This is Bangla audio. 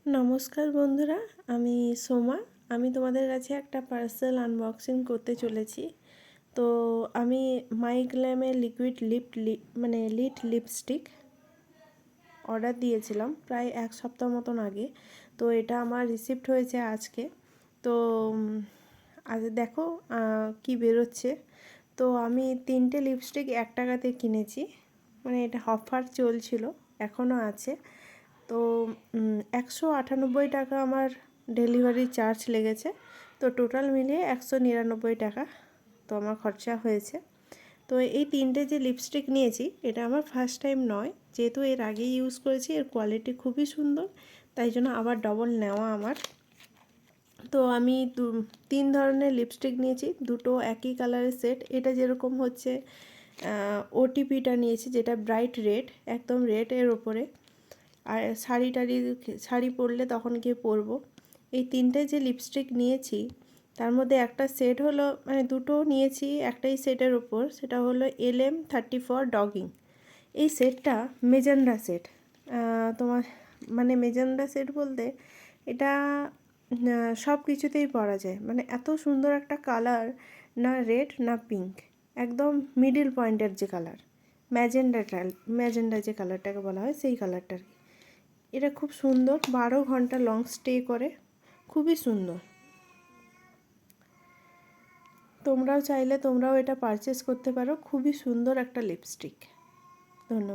নমস্কার বন্ধুরা, আমি সোমা। আমি তোমাদের কাছে একটা পার্সেল আনবক্সিং করতে চলেছি। তো আমি মাইগ্ল্যামের লিকুইড লিট লিপস্টিক অর্ডার দিয়েছিলাম প্রায় এক সপ্তাহ মতন আগে। তো এটা আমার রিসিভড হয়েছে আজকে। তো আজ দেখো কি বেরোচ্ছে। তো আমি 3টে লিপস্টিক 1 টাকাতে কিনেছি, মানে এটা অফার চলছিল, এখনও আছে। তো 198 টাকা আমার ডেলিভারি চার্জ লেগেছে। তো টোটাল মিলিয়ে 199 টাকা তো আমার খরচা হয়েছে। তো এই 3টে যে লিপস্টিক নিয়েছি এটা আমার ফার্স্ট টাইম নয়, যেহেতু এর আগেই ইউজ করেছি, এর কোয়ালিটি খুবই সুন্দর, তাই জন্য আবার ডবল নেওয়া আমার। তো আমি 3 ধরনের লিপস্টিক নিয়েছি, দুটো একই কালারের সেট। এটা যেরকম হচ্ছে ওটিপিটা নিয়েছি, যেটা ব্রাইট রেড, একদম রেড এর ওপরে। আর শাড়ি পরলে তখন গিয়ে পরবো। এই 3টে যে লিপস্টিক নিয়েছি তার মধ্যে একটা সেট হলো, মানে দুটো নিয়েছি একটাই সেটের ওপর, সেটা হলো LM34 ডগিং। এই সেটটা মেজেন্ডা সেট। তোমার মানে মেজেন্ডা সেট বলতে এটা সব কিছুতেই পরা যায়, মানে এত সুন্দর একটা কালার, না রেড না পিঙ্ক, একদম মিডিল পয়েন্টের যে কালার, ম্যাজেন্ডা যে কালারটাকে বলা হয় সেই কালারটার। এটা খুব সুন্দর, 12 ঘন্টা লং স্টে করে, খুবই সুন্দর। তোমরাও চাইলে তোমরাও এটা পারচেস করতে পারো, খুবই সুন্দর একটা লিপস্টিক। ধন্যবাদ।